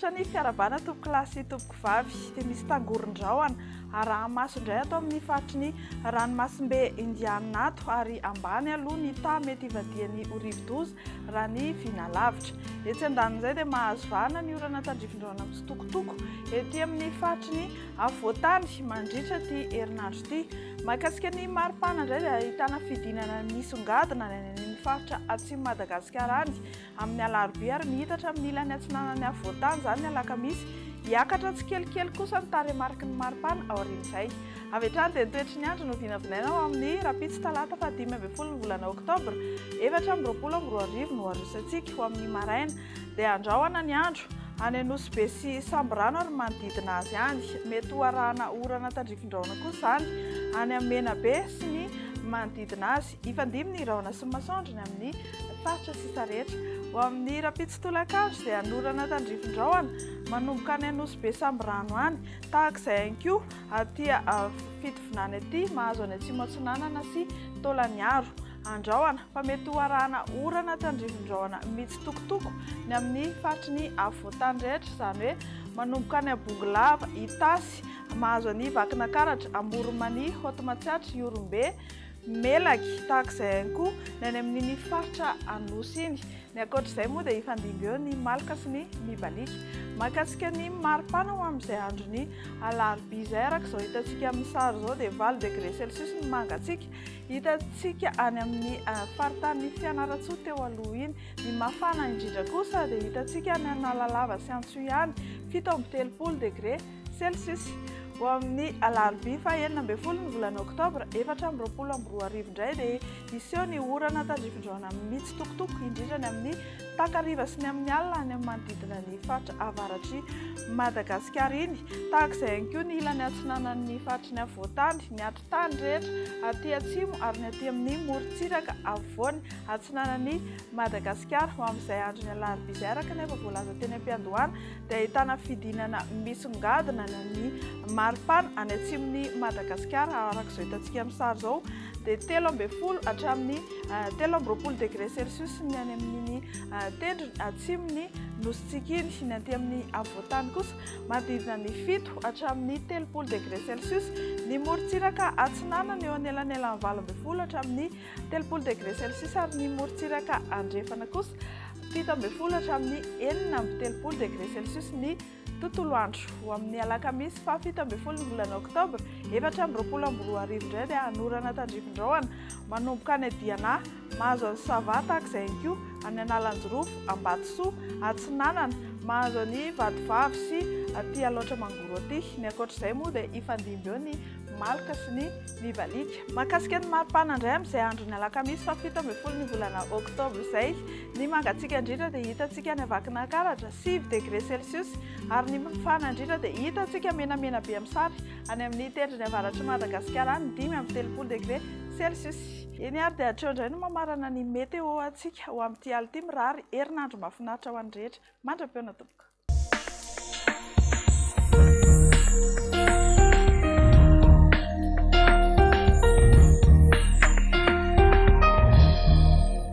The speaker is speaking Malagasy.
Misaotra ny fiaravana tompoko lahy sy tompoko vavy dia misy tangoron-drahona araha-maso indray atao amin'ny faritry ny ranomasimbe Indianato ary ambany aloha ny ta mety ivadian'ny Orivo-Doza raha ny vinalavitra. Etsy andanin'izay dia mahazo vahana ny orana tandrifin-drahona mitsitokotoko ety amin'ny faritry ny Avoatany mandritra ty herinandro ty. Mahakasika ny maripana indray dia ahitana fidinana misongadina ny faritra atsimo Madagasikara any amin'ny alarobia ary mihitatra amin'ny ilany atsinanan'ny Avoatany zany ny alakamisy. Hiakatra tsikelikely kosa ny taremarika ny maripana ao aorian'izay. Avy hatrany dia nitoetry ny andro no vinavinaina ao amin'ny rapitsy talata 15 ny volana oktobra 2024 no arosantsika ho amin'ny maraina dia andrahoana ny andro any Anosy Be sy Samborano ary manodidina azy any. Mety ho arahana orana tandrifin-drahona kosa zany any amin'ny Menabe sy ny manodidina azy. Ifandimby ny rahona sy ny masoandro ny amin'ny faritra sisa rehetra. Ho amin'ny rapitsy tolakandro dia anorana tandrifin-drahona manomboka any Anosy Be Samborano any tahak'izay ihany koa aty fitovinany aty mahazo any atsimo atsinanana sy Taolagnaro. Andrahoana fa mety ho arahana orana tandrifin-drahona mitsitokotoko ny amin'ny faritry ny Avoatany rehetra, izany hoe manomboka any Abongolava, Itasy, mahazo any Vakinakaratra, Amoronmany, Hotomatsiatra, Iorombe, Melaky tahak'izay ihany koa ny any amin'ny faritra Anosy iny. Ny ankoatr'izay moa dia ifandimby eo ny Malika sy ny Mibalika. Mahakasika ny maripana ho amin'izay andro ny alarobia izay araka izao hitantsika amin'ny sary izao dia 20 degré celsius ny mangatsika. Hitantsika any amin'ny faritany Fianarantsoa teo aloha iny. Ny mafana indrindra kosa dia hitantsika any Analalava sy Antsohiany 17 degré celsius. Ho amin'ny alarobia faha 9 ny volana oktobra 2024 indray dia iseho ny orana tandrifin-drahona mitsitokotoko indrindra ny amin'ny takariva sy ny amin'ny alina any amin'ny manodidina ny faritra avaratry Madagasikara iny. Tahak'izay ihany koa ny ilany atsinanan'ny faritry ny Avoatany, ny Atrotany rehetra aty atsimo ary ny aty amin'ny morontsiraka afovoany atsinanan'ny Madagasikara. Ho amin'izay andro ny alarobia izay araka nefa voalaza teny am-piandohana dia ahitana fidinana misongadina ny amin'ny maripana any atsimon'ny Madagasikara arak'izao hitantsika amin'ny sary izao dia 30 hatramin'ny 20 degré celsius ny any amin'ny tendrony atsimony Nositsika iny ny aty amin'ny Avoatany kosa manodidina ny 7 hatramin'ny 30 degré celsius. Ny morontsiraka atsinanana eo anelanelany 20 hatramin'ny 30 degré celsius ary ny morontsiraka andrefana kosa 17 hatramin'ny 4 degré celsius ny tontolo andro. Ho amin'ny alakamisy faha 17 ny volana oktobra 2024 indray dia anorana tandrifin-drahona manomboka any Diana, mahazo any Sava tahak'izay ihany koa any Analanjorofo, Ambatsoa, Atsinanana, mahazo any Vadivavy sy aty Alaotra Mangoro aty. Ny ankoatr'izay moa dia ifandimby eo ny Malika sy ny Mibalika. Mahakasika ny maripana indray amin'izay andro ny alakamisy faha 17 ny volana oktobra izay ny mangatsika indrindra dia hitantsika ny Vakinakaratra 7 degré celsius ary ny mafana indrindra dia hitantsika menamena be amin'ny sary any amin'ny tendrony avaratry Madagasikara any 5 degré celsius. Eny ary dia hatreo indray no mamarana ny meteo antsika ho amin'ity alina ity mirary herinandro mahafinaritra ho an'ny rehetra. Mandra-peona tompoko.